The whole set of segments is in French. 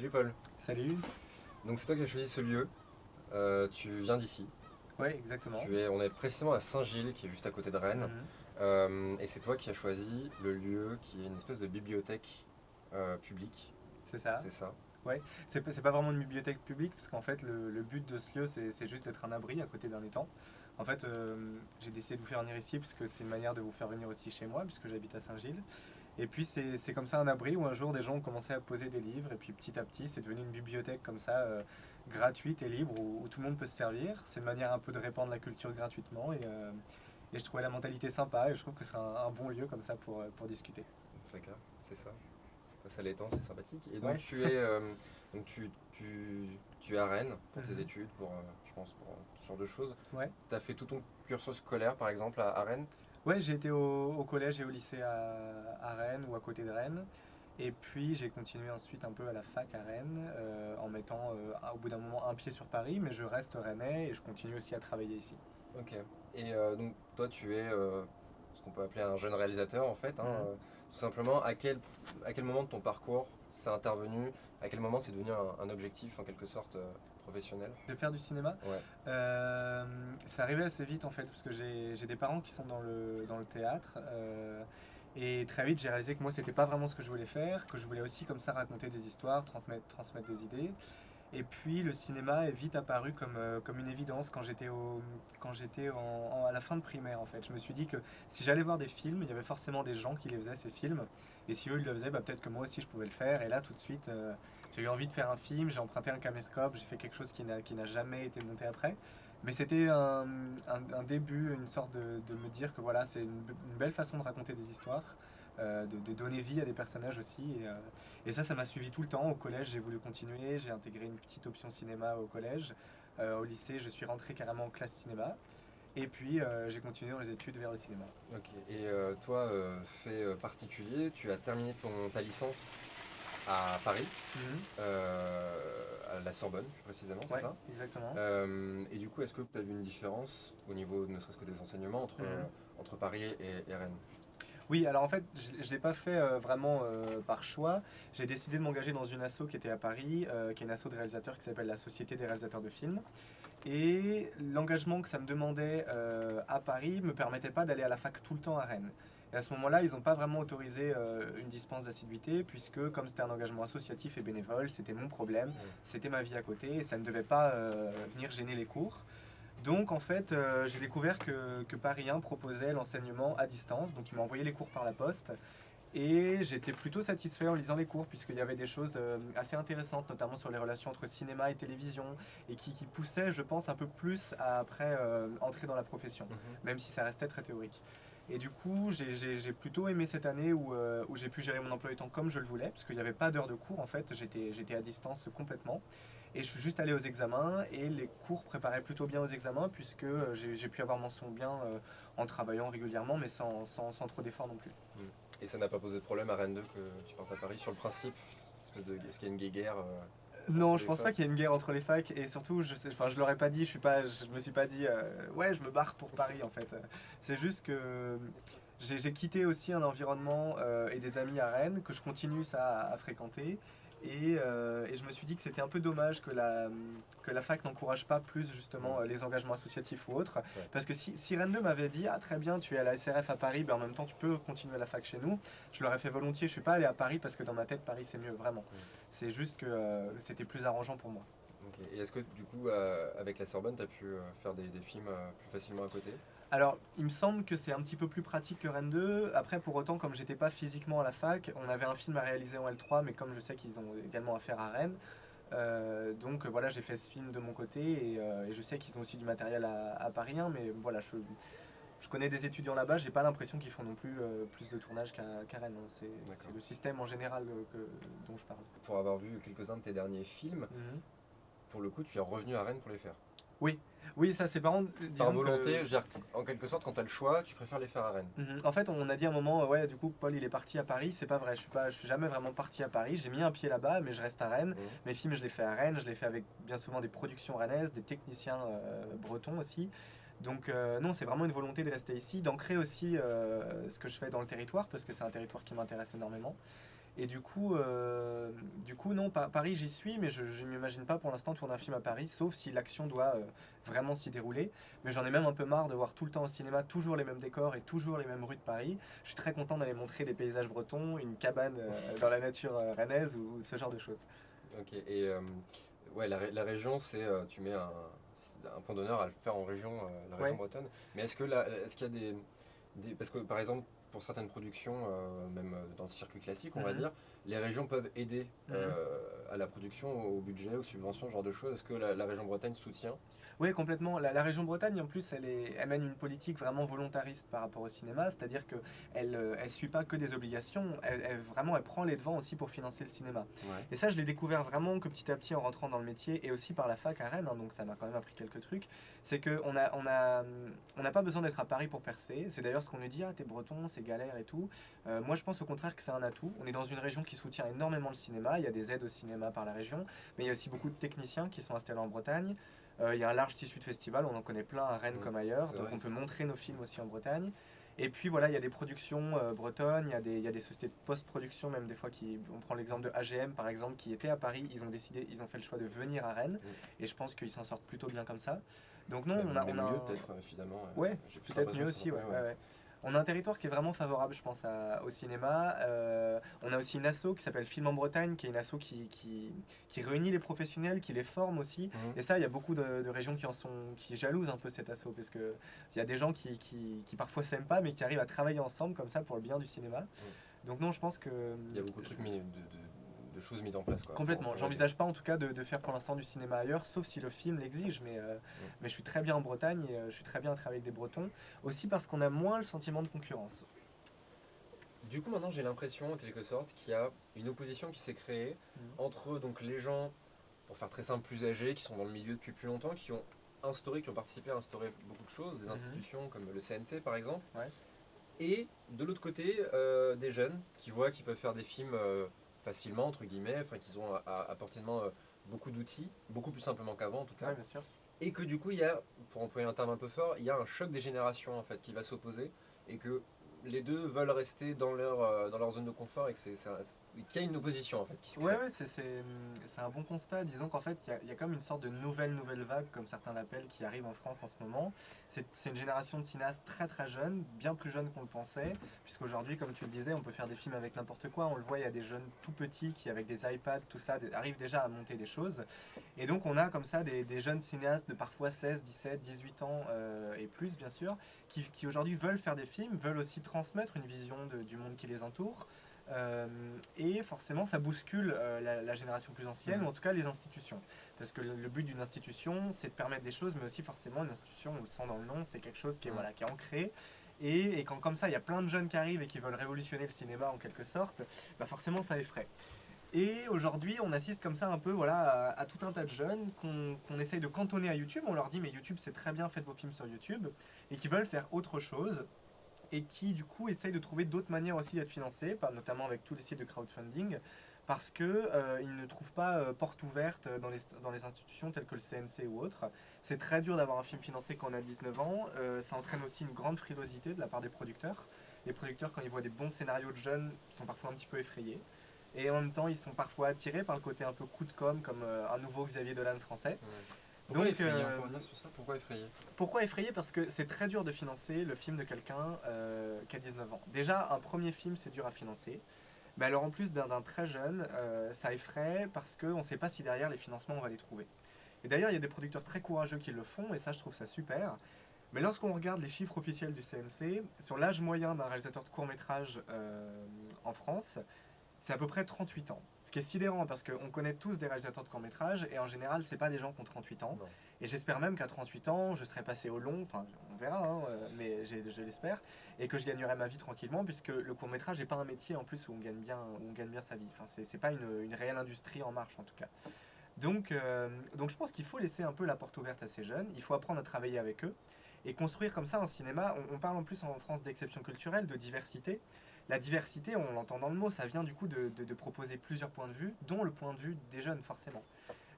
Salut Paul. Salut. Donc c'est toi qui as choisi ce lieu. Tu viens d'ici. Ouais, exactement. On est précisément à Saint-Gilles, qui est juste à côté de Rennes. Mhm. Et c'est toi qui as choisi le lieu qui est une espèce de bibliothèque publique. C'est ça. C'est ça. Ouais. C'est pas vraiment une bibliothèque publique, parce qu'en fait, le but de ce lieu, c'est juste d'être un abri à côté d'un étang. En fait, j'ai décidé de vous faire venir ici, parce que c'est une manière de vous faire venir aussi chez moi, puisque j'habite à Saint-Gilles. Et puis, c'est comme ça un abri où un jour, des gens ont commencé à poser des livres, et puis petit à petit, c'est devenu une bibliothèque comme ça, gratuite et libre, où tout le monde peut se servir. C'est une manière un peu de répandre la culture gratuitement, et je trouvais la mentalité sympa, et je trouve que c'est un bon lieu comme ça pour discuter. C'est clair, c'est ça. Face à l'étang, c'est sympathique. Et donc Ouais. donc tu es à Rennes pour tes Mhm. études, je pense, pour ce genre de choses. Ouais. Tu as fait tout ton cursus scolaire, par exemple, à Rennes. Ouais, j'ai été au collège et au lycée à Rennes ou à côté de Rennes. Et puis j'ai continué ensuite un peu à la fac à Rennes, en mettant au bout d'un moment un pied sur Paris, mais je reste rennais et je continue aussi à travailler ici. Ok. Et donc toi, tu es ce qu'on peut appeler un jeune réalisateur en fait, hein, Mhm. tout simplement. À quel moment de ton parcours c'est intervenu? À quel moment c'est devenu un objectif en quelque sorte professionnel? De faire du cinéma, Ouais. c'est arrivé assez vite en fait, parce que j'ai des parents qui sont dans le théâtre. Et très vite j'ai réalisé que moi c'était pas vraiment ce que je voulais faire, que je voulais aussi comme ça raconter des histoires, transmettre des idées. Et puis le cinéma est vite apparu comme une évidence quand j'étais à la fin de primaire en fait. Je me suis dit que si j'allais voir des films, il y avait forcément des gens qui les faisaient ces films. Et si eux ils le faisaient, bah, peut-être que moi aussi je pouvais le faire. Et là tout de suite, j'ai eu envie de faire un film, j'ai emprunté un caméscope, j'ai fait quelque chose qui n'a jamais été monté après. Mais c'était un début, une sorte de me dire que voilà, c'est une belle façon de raconter des histoires, de donner vie à des personnages aussi. Et ça m'a suivi tout le temps. Au collège, j'ai voulu continuer. J'ai intégré une petite option cinéma au collège. Au lycée, je suis rentré carrément en classe cinéma. Et puis, j'ai continué dans les études vers le cinéma. Ok. Et toi, fait particulier, tu as terminé ta licence à Paris, Mhm. à la Sorbonne plus précisément, c'est Ouais, ça? exactement. Et du coup, est-ce que tu as vu une différence au niveau, ne serait-ce que des enseignements, Mhm. entre Paris et Rennes? Oui, alors en fait, je ne l'ai pas fait vraiment par choix. J'ai décidé de m'engager dans une asso qui était à Paris, qui est une asso de réalisateurs qui s'appelle la Société des réalisateurs de films. Et l'engagement que ça me demandait à Paris me permettait pas d'aller à la fac tout le temps à Rennes. Et à ce moment-là, ils n'ont pas vraiment autorisé une dispense d'assiduité, puisque comme c'était un engagement associatif et bénévole, c'était mon problème, c'était ma vie à côté, et ça ne devait pas venir gêner les cours. Donc en fait, j'ai découvert que Paris 1 proposait l'enseignement à distance, donc ils m'ont envoyé les cours par la poste. Et j'étais plutôt satisfait en lisant les cours, puisqu'il y avait des choses assez intéressantes, notamment sur les relations entre cinéma et télévision, et qui poussaient, je pense, un peu plus à après entrer dans la profession, Mhm. même si ça restait très théorique. Et du coup, j'ai plutôt aimé cette année où j'ai pu gérer mon emploi du temps comme je le voulais, parce qu'il n'y avait pas d'heure de cours, en fait, j'étais à distance complètement. Et je suis juste allé aux examens, et les cours préparaient plutôt bien aux examens, puisque j'ai pu avoir mention bien en travaillant régulièrement, mais sans trop d'efforts non plus. Mm. Et ça n'a pas posé de problème à Rennes 2 que tu partes à Paris sur le principe? Est-ce qu'il y a une guéguerre Non, entre je les pense pas facs? qu'il y ait une guerre entre les facs, et surtout, enfin, je l'aurais pas dit, je me suis pas dit, ouais, je me barre pour Paris en fait. C'est juste que j'ai quitté aussi un environnement et des amis à Rennes que je continue ça à fréquenter, et je me suis dit que c'était un peu dommage que la fac n'encourage pas plus justement Mm. les engagements associatifs ou autres, Ouais. parce que si Rennes 2 m'avait dit, ah très bien, tu es à la SRF à Paris, ben en même temps tu peux continuer la fac chez nous, je l'aurais fait volontiers. Je suis pas allé à Paris parce que dans ma tête Paris c'est mieux, vraiment. Mm. C'est juste que c'était plus arrangeant pour moi. Ok. Et est-ce que du coup, avec la Sorbonne, tu as pu faire des films plus facilement à côté? Alors, il me semble que c'est un petit peu plus pratique que Rennes 2. Après, pour autant, comme j'étais pas physiquement à la fac, on avait un film à réaliser en L3, mais comme je sais qu'ils ont également affaire à Rennes, donc voilà, j'ai fait ce film de mon côté, et je sais qu'ils ont aussi du matériel à Paris 1, mais voilà, je connais des étudiants là-bas, j'ai pas l'impression qu'ils font non plus plus de tournage qu'à Rennes, hein. C'est D'accord. le système en général dont je parle. Pour avoir vu quelques-uns de tes derniers films, Mhm. pour le coup, tu es revenu à Rennes pour les faire. Oui, oui, ça c'est marrant, Par disons volonté, je que... veux dire, en quelque sorte, quand tu as le choix, tu préfères les faire à Rennes. En fait, on a dit à un moment, ouais, du coup, Paul il est parti à Paris. C'est pas vrai, je suis jamais vraiment parti à Paris. J'ai mis un pied là-bas, mais je reste à Rennes. Mhm. Mes films, je les fais à Rennes. Je les fais avec bien souvent des productions rennaises, des techniciens bretons aussi. Donc, non, c'est vraiment une volonté de rester ici, d'ancrer aussi ce que je fais dans le territoire, parce que c'est un territoire qui m'intéresse énormément. Et du coup non, Paris j'y suis, mais je ne m'imagine pas pour l'instant tourner un film à Paris, sauf si l'action doit vraiment s'y dérouler. Mais j'en ai même un peu marre de voir tout le temps au cinéma toujours les mêmes décors et toujours les mêmes rues de Paris. Je suis très content d'aller montrer des paysages bretons, une cabane dans la nature rennaise ou ce genre de choses. Ok, et ouais, la région, c'est tu mets un point d'honneur à le faire en région, la région Ouais. bretonne. Mais est-ce qu'il y a parce que par exemple, pour certaines productions, même dans le circuit classique, on va Mhm. dire, les régions peuvent aider Mhm. à la production, au budget, aux subventions, ce genre de choses. Est-ce que la région Bretagne soutient? Oui, complètement. La région Bretagne, en plus, elle mène une politique vraiment volontariste par rapport au cinéma, c'est-à-dire qu'elle elle suit pas que des obligations, vraiment, elle prend les devants aussi pour financer le cinéma. Ouais. Et ça, je l'ai découvert vraiment que petit à petit en rentrant dans le métier et aussi par la fac à Rennes, hein, donc ça m'a quand même appris quelques trucs. C'est on n'a pas besoin d'être à Paris pour percer. C'est d'ailleurs ce qu'on nous dit, ah, t'es breton, c'est galère et tout. Moi, je pense au contraire que c'est un atout. On est dans une région qui soutient énormément le cinéma, il y a des aides au cinéma par la région, mais il y a aussi beaucoup de techniciens qui sont installés en Bretagne. Il y a un large tissu de festivals, on en connaît plein à Rennes Mm. comme ailleurs, C'est donc vrai. on peut montrer nos films aussi en Bretagne. Et puis voilà, il y a des productions bretonnes, il y a des sociétés de post-production, même des fois on prend l'exemple de AGM par exemple, qui était à Paris, ils ont fait le choix de venir à Rennes, Mm. et je pense qu'ils s'en sortent plutôt bien comme ça. Donc non, Même, on même a mieux un, peut-être finalement. ouais, J'ai plus peut-être l'impression mieux que ça aussi, ouais, s'entendait, ouais, ouais. ouais. On a un territoire qui est vraiment favorable, je pense, au cinéma. On a aussi une asso qui s'appelle Film en Bretagne, qui est une asso qui réunit les professionnels, qui les forme aussi. Mhm. Et ça, il y a beaucoup de régions qui jalousent un peu cette asso, parce que il y a des gens qui parfois s'aiment pas, mais qui arrivent à travailler ensemble comme ça pour le bien du cinéma. Donc non, je pense que Il y a beaucoup de trucs de choses mises en place quoi, complètement. pour aider. J'envisage pas en tout cas de faire pour l'instant du cinéma ailleurs, sauf si le film l'exige. Mais je suis très bien en Bretagne et je suis très bien à travailler avec des Bretons. Aussi parce qu'on a moins le sentiment de concurrence. Du coup, maintenant, j'ai l'impression, en quelque sorte, qu'il y a une opposition qui s'est créée Mhm. entre donc, les gens, pour faire très simple, plus âgés, qui sont dans le milieu depuis plus longtemps, qui ont participé à instaurer beaucoup de choses, des Mhm. institutions comme le CNC par exemple, Ouais. et de l'autre côté, des jeunes qui voient qu'ils peuvent faire des films facilement, entre guillemets, enfin, qu'ils ont à portée de main beaucoup d'outils, beaucoup plus simplement qu'avant en tout cas, Ouais, bien sûr. et que du coup, il y a, pour employer un terme un peu fort, il y a un choc des générations en fait qui va s'opposer, et que les deux veulent rester dans leur zone de confort et qu'il y a une opposition en fait qui se Ouais, crée. ouais, c'est un bon constat. Disons qu'en fait, il y a comme une sorte de nouvelle vague, comme certains l'appellent, qui arrive en France en ce moment. C'est une génération de cinéastes très très jeunes, bien plus jeunes qu'on le pensait, puisqu'aujourd'hui, comme tu le disais, on peut faire des films avec n'importe quoi. On le voit, il y a des jeunes tout petits qui, avec des iPads, tout ça, arrivent déjà à monter des choses. Et donc, on a comme ça des jeunes cinéastes de parfois 16, 17, 18 ans et plus, bien sûr, qui aujourd'hui veulent faire des films, veulent aussi transmettre une vision du monde qui les entoure. Euh, et forcément, ça bouscule la génération plus ancienne, ou en tout cas les institutions. Parce que le but d'une institution, c'est de permettre des choses, mais aussi forcément, une institution, on le sent dans le nom, c'est quelque chose qui est, voilà, qui est ancré. Et quand comme ça, il y a plein de jeunes qui arrivent et qui veulent révolutionner le cinéma en quelque sorte, bah forcément, ça effraie. Et aujourd'hui, on assiste comme ça un peu voilà, à tout un tas de jeunes qu'on essaye de cantonner à YouTube. On leur dit, mais YouTube, c'est très bien, faites vos films sur YouTube. Et qui veulent faire autre chose et qui du coup essayent de trouver d'autres manières aussi d'être financés, notamment avec tous les sites de crowdfunding, parce que ils ne trouvent pas porte ouverte dans les institutions telles que le CNC ou autres. C'est très dur d'avoir un film financé quand on a 19 ans. Ça entraîne aussi une grande frilosité de la part des producteurs. Les producteurs, quand ils voient des bons scénarios de jeunes, sont parfois un petit peu effrayés. Et en même temps, ils sont parfois attirés par le côté un peu coup de com', comme un nouveau Xavier Dolan français. Ouais. Pourquoi Donc, effrayer? On peut revenir sur ça? Pourquoi effrayer? pourquoi effrayer? Parce que c'est très dur de financer le film de quelqu'un qui a 19 ans. Déjà, un premier film, c'est dur à financer. Mais alors en plus d'un très jeune, ça effraie parce qu'on ne sait pas si derrière les financements, on va les trouver. Et d'ailleurs, il y a des producteurs très courageux qui le font, et ça, je trouve ça super. Mais lorsqu'on regarde les chiffres officiels du CNC, sur l'âge moyen d'un réalisateur de court-métrage en France, c'est à peu près 38 ans. Ce qui est sidérant parce qu'on connaît tous des réalisateurs de court-métrage et en général, c'est pas des gens qui ont 38 ans. Non. Et j'espère même qu'à 38 ans, je serai passé au long, enfin on verra, hein, mais je l'espère, et que je gagnerai ma vie tranquillement puisque le court-métrage n'est pas un métier en plus où on gagne bien sa vie. Enfin, c'est pas une réelle industrie en marche en tout cas. Donc je pense qu'il faut laisser un peu la porte ouverte à ces jeunes, il faut apprendre à travailler avec eux et construire comme ça un cinéma. On parle en plus en France d'exception culturelle, de diversité. La diversité, on l'entend dans le mot, ça vient du coup de proposer plusieurs points de vue, dont le point de vue des jeunes forcément.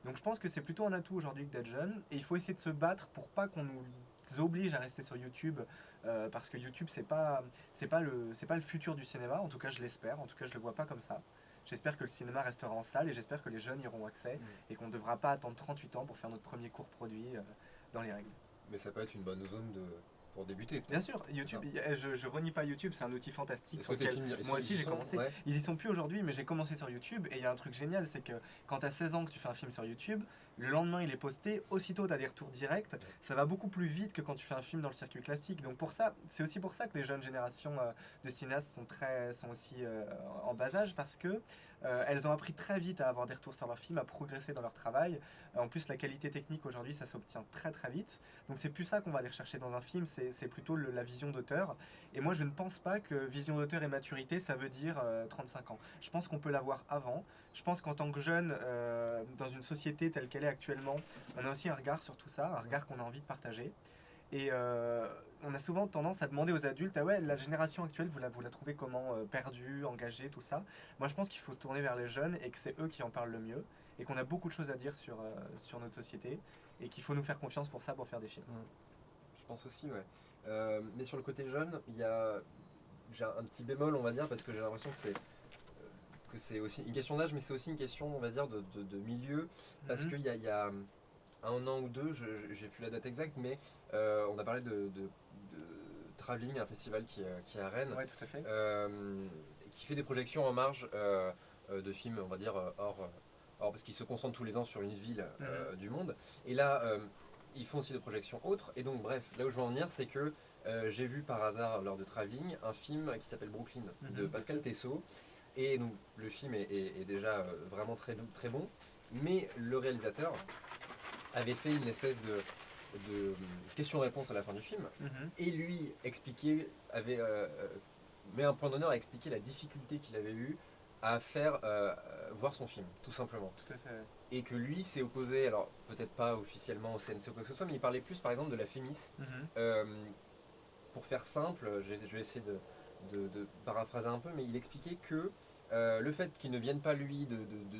Donc je pense que c'est plutôt un atout aujourd'hui que d'être jeune, et il faut essayer de se battre pour pas oblige à rester sur YouTube parce que YouTube c'est pas le futur du cinéma, en tout cas je l'espère, en tout cas je le vois pas comme ça. J'espère que le cinéma restera en salle et j'espère que les jeunes y auront accès et qu'on ne devra pas attendre 38 ans pour faire notre premier court produit dans les règles. Mais ça peut être une bonne zone pour débuter. Bien sûr, YouTube, je renie pas YouTube, c'est un outil fantastique Est-ce sur que tes lequel films, moi aussi j'ai commencé. ouais. Ils y sont plus aujourd'hui, mais j'ai commencé sur YouTube et il y a un truc génial, c'est que quand tu as 16 ans que tu fais un film sur YouTube, le lendemain il est posté, aussitôt tu as des retours directs, ça va beaucoup plus vite que quand tu fais un film dans le circuit classique. Donc pour ça, c'est aussi pour ça que les jeunes générations de cinéastes sont aussi en bas âge parce que elles ont appris très vite à avoir des retours sur leurs films, à progresser dans leur travail. En plus, la qualité technique aujourd'hui, ça s'obtient très très vite. Donc c'est plus ça qu'on va aller rechercher dans un film, c'est plutôt la vision d'auteur. Et moi, je ne pense pas que vision d'auteur et maturité, ça veut dire 35 ans. Je pense qu'on peut l'avoir avant. Je pense qu'en tant que jeune, dans une société telle qu'elle est actuellement, on a aussi un regard sur tout ça, un regard qu'on a envie de partager. Et on a souvent tendance à demander aux adultes, ah ouais, la génération actuelle, vous la trouvez comment perdue, engagée, tout ça. Moi, je pense qu'il faut se tourner vers les jeunes et que c'est eux qui en parlent le mieux. Et qu'on a beaucoup de choses à dire sur notre société. Et qu'il faut nous faire confiance pour ça, pour faire des films. Je pense aussi, ouais. Mais sur le côté jeune, j'ai un petit bémol, on va dire, parce que j'ai l'impression que c'est aussi une question d'âge, mais c'est aussi une question, on va dire, de milieu. Parce qu'il y a un an ou deux, j'ai plus la date exacte, mais on a parlé de Travelling, un festival qui est à Rennes, ouais, tout à fait. qui fait des projections en marge de films, on va dire, parce qu'ils se concentrent tous les ans sur une ville du monde. Et là, ils font aussi des projections autres. Et donc, bref, là où je veux en venir, c'est que j'ai vu par hasard, lors de Travelling, un film qui s'appelle Brooklyn, de Pascal Teyssot. Et donc, le film est déjà vraiment très, très bon. Mais le réalisateur avait fait une espèce de question-réponse à la fin du film. Et lui expliquait, met un point d'honneur à expliquer la difficulté qu'il avait eue à faire voir son film, tout simplement. Tout à fait. Et que lui s'est opposé, alors peut-être pas officiellement au CNC ou quoi que ce soit, mais il parlait plus par exemple de la Fémis. Pour faire simple, je vais essayer de paraphraser un peu, mais il expliquait que le fait qu'il ne vienne pas lui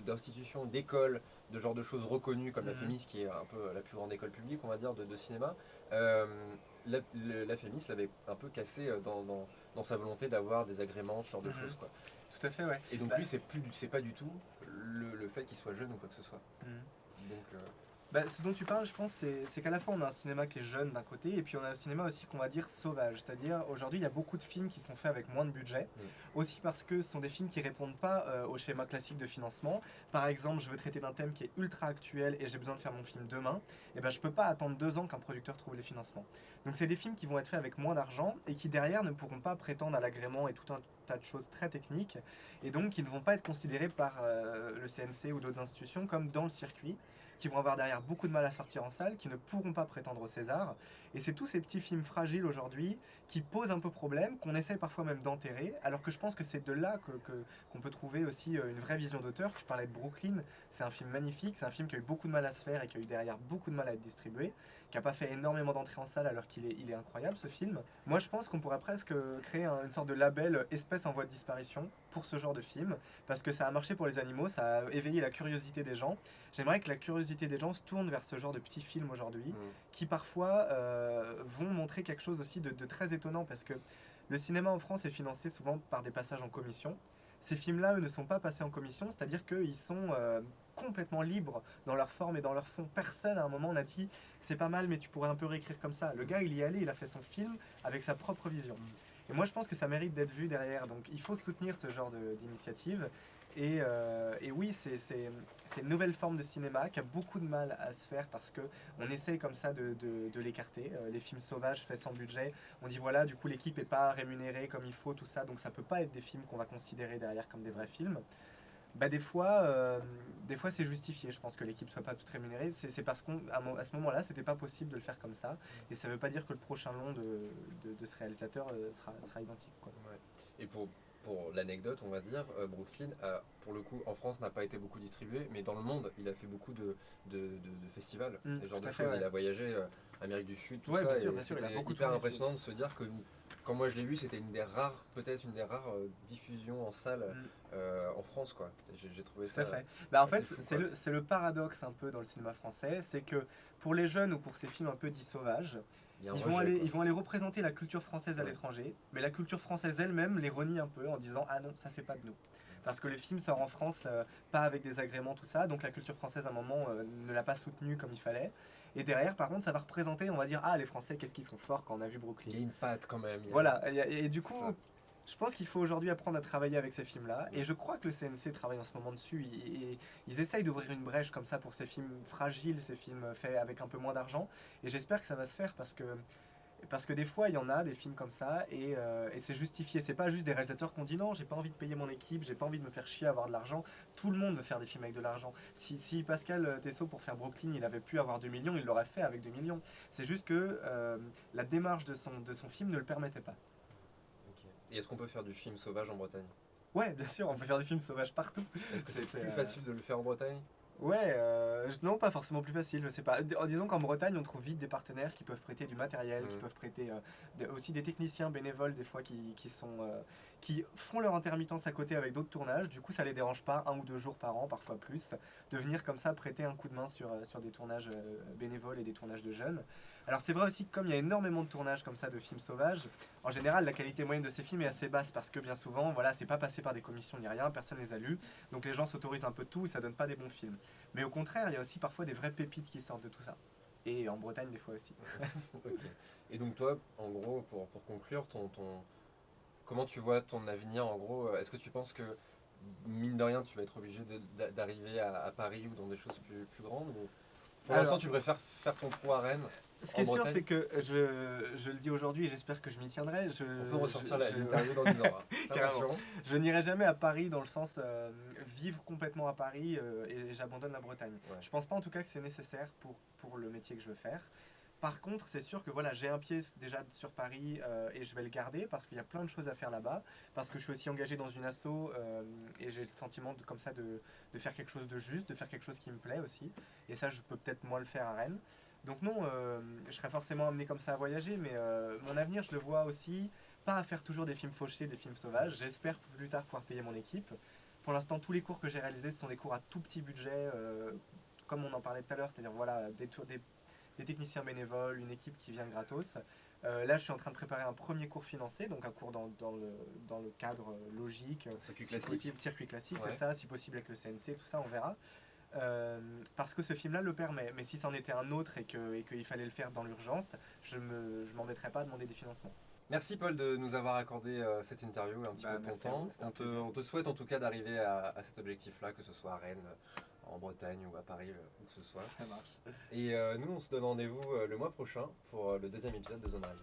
d'institutions, d'écoles, de genre de choses reconnues comme la Fémis, qui est un peu la plus grande école publique, on va dire, de cinéma, la Fémis l'avait un peu cassé dans sa volonté d'avoir des agréments, ce genre de choses, quoi. Tout à fait, ouais. Et donc lui, c'est pas du tout le fait qu'il soit jeune ou quoi que ce soit. Donc, ce dont tu parles, je pense, c'est qu'à la fois on a un cinéma qui est jeune d'un côté, et puis on a un cinéma aussi qu'on va dire sauvage. C'est-à-dire, aujourd'hui, il y a beaucoup de films qui sont faits avec moins de budget, aussi parce que ce sont des films qui répondent pas au schéma classique de financement. Par exemple, je veux traiter d'un thème qui est ultra actuel et j'ai besoin de faire mon film demain, et ben je peux pas attendre 2 ans qu'un producteur trouve les financements. Donc c'est des films qui vont être faits avec moins d'argent et qui derrière ne pourront pas prétendre à l'agrément et tout un tas de choses très techniques, et donc qui ne vont pas être considérés par le CNC ou d'autres institutions comme dans le circuit, qui vont avoir derrière beaucoup de mal à sortir en salle, qui ne pourront pas prétendre au César. Et c'est tous ces petits films fragiles aujourd'hui qui posent un peu problème, qu'on essaie parfois même d'enterrer, alors que je pense que c'est de là qu'on peut trouver aussi une vraie vision d'auteur. Tu parlais de Brooklyn, c'est un film magnifique, c'est un film qui a eu beaucoup de mal à se faire et qui a eu derrière beaucoup de mal à être distribué, qui n'a pas fait énormément d'entrées en salle alors qu'il est incroyable ce film. Moi je pense qu'on pourrait presque créer une sorte de label espèce en voie de disparition pour ce genre de film, parce que ça a marché pour les animaux, ça a éveillé la curiosité des gens. J'aimerais que la curiosité des gens se tourne vers ce genre de petits films aujourd'hui, qui parfois vont montrer quelque chose aussi de très étonnant, parce que le cinéma en France est financé souvent par des passages en commission. Ces films-là, eux, ne sont pas passés en commission, c'est-à-dire qu'ils sont complètement libres dans leur forme et dans leur fond. Personne à un moment n'a dit c'est pas mal mais tu pourrais un peu réécrire comme ça. Le gars il y est allé, il a fait son film avec sa propre vision. Et moi je pense que ça mérite d'être vu derrière, donc il faut soutenir ce genre d'initiative. Et oui, c'est une nouvelle forme de cinéma qui a beaucoup de mal à se faire parce qu'on essaye comme ça de l'écarter. Les films sauvages faits sans budget, on dit voilà, du coup l'équipe n'est pas rémunérée comme il faut, tout ça, donc ça peut pas être des films qu'on va considérer derrière comme des vrais films. Bah, des fois c'est justifié, je pense que l'équipe soit pas toute rémunérée, c'est parce qu'à ce moment-là c'était pas possible de le faire comme ça, et ça veut pas dire que le prochain long de ce réalisateur sera identique, quoi. Ouais. Et pour l'anecdote, on va dire, Brooklyn, pour le coup, en France, n'a pas été beaucoup distribué, mais dans le monde, il a fait beaucoup de festivals, ce genre de choses. Ouais. Il a voyagé Amérique du Sud, tout ça. Bien sûr, il a beaucoup hyper impressionnant de se dire que, quand moi je l'ai vu, c'était peut-être une des rares diffusions en salle en France, quoi. J'ai trouvé ça. Tout à fait. Bah, en fait, c'est le paradoxe un peu dans le cinéma français, c'est que pour les jeunes ou pour ces films un peu dits sauvages, Il y a un rejet, quoi. Ils vont aller représenter la culture française à Ouais. l'étranger, mais la culture française elle-même les renie un peu en disant ah non, ça c'est pas de nous. Parce que le film sort en France pas avec des agréments, tout ça, donc la culture française à un moment ne l'a pas soutenu comme il fallait. Et derrière, par contre, ça va représenter, on va dire, ah les Français, qu'est-ce qu'ils sont forts quand on a vu Il y a Brooklyn. une patte quand même. Voilà, et du coup, Ça. je pense qu'il faut aujourd'hui apprendre à travailler avec ces films-là. Et je crois que le CNC travaille en ce moment dessus. Ils essayent d'ouvrir une brèche comme ça pour ces films fragiles, ces films faits avec un peu moins d'argent. Et j'espère que ça va se faire parce que des fois, il y en a des films comme ça et c'est justifié. C'est pas juste des réalisateurs qui ont dit non, j'ai pas envie de payer mon équipe, j'ai pas envie de me faire chier à avoir de l'argent. Tout le monde veut faire des films avec de l'argent. Si Pascal Tessot, pour faire Brooklyn, il avait pu avoir 2 millions, il l'aurait fait avec 2 millions. C'est juste que la démarche de son film ne le permettait pas. Ok. Et est-ce qu'on peut faire du film sauvage en Bretagne? Ouais, bien sûr, on peut faire des films sauvages partout. Est-ce que c'est C'est, plus euh, facile de le faire en Bretagne? Ouais, non, pas forcément plus facile, je sais pas. Disons qu'en Bretagne, on trouve vite des partenaires qui peuvent prêter du matériel, qui Mhm. peuvent prêter aussi des techniciens bénévoles, des fois, qui font leur intermittence à côté avec d'autres tournages. Du coup, ça les dérange pas, 1 ou 2 jours par an, parfois plus, de venir comme ça prêter un coup de main sur des tournages bénévoles et des tournages de jeunes. Alors, c'est vrai aussi que comme il y a énormément de tournages comme ça de films sauvages, en général, la qualité moyenne de ces films est assez basse parce que bien souvent, voilà, c'est pas passé par des commissions ni rien, personne les a lus, donc les gens s'autorisent un peu tout et ça donne pas des bons films. Mais au contraire, il y a aussi parfois des vraies pépites qui sortent de tout ça. Et en Bretagne, des fois aussi. Ok. Et donc toi, en gros, pour conclure, comment tu vois ton avenir en gros? Est-ce que tu penses que, mine de rien, tu vas être obligé d'arriver à Paris ou dans des choses plus grandes ou pour Alors, l'instant, tu préfères faire ton trou à Rennes? Ce qui est En sûr, Bretagne. c'est que je le dis aujourd'hui et j'espère que je m'y tiendrai. On peut ressortir l'interview dans 10 ans. Hein. Carrément. Attention. Je n'irai jamais à Paris dans le sens vivre complètement à Paris et j'abandonne la Bretagne. Ouais. Je pense pas en tout cas que c'est nécessaire pour le métier que je veux faire. Par contre, c'est sûr que voilà, j'ai un pied déjà sur Paris et je vais le garder parce qu'il y a plein de choses à faire là-bas. Parce que je suis aussi engagé dans une asso et j'ai le sentiment comme ça de faire quelque chose de juste, de faire quelque chose qui me plaît aussi. Et ça, je peux peut-être moins le faire à Rennes. Donc non, je serais forcément amené comme ça à voyager, mais mon avenir, je le vois aussi, pas à faire toujours des films fauchés, des films sauvages. J'espère plus tard pouvoir payer mon équipe. Pour l'instant, tous les cours que j'ai réalisés, ce sont des cours à tout petit budget, comme on en parlait tout à l'heure, c'est-à-dire voilà, des techniciens bénévoles, une équipe qui vient gratos. Là, je suis en train de préparer un premier cours financé, donc un cours dans le cadre logique, Circuit si classique. possible, circuit classique, Ouais. c'est ça, si possible avec le CNC, tout ça, on verra. Parce que ce film-là le permet. Mais si c'en était un autre et qu'il fallait le faire dans l'urgence, je m'embêterais pas à demander des financements. Merci Paul de nous avoir accordé cette interview et un petit peu de ton Merci à temps. vous, c'était un plaisir. On te souhaite en tout cas d'arriver à cet objectif-là, que ce soit à Rennes, en Bretagne ou à Paris, où que ce soit. Ça marche. Et nous, on se donne rendez-vous le mois prochain pour le 2e épisode de Zone Rêve.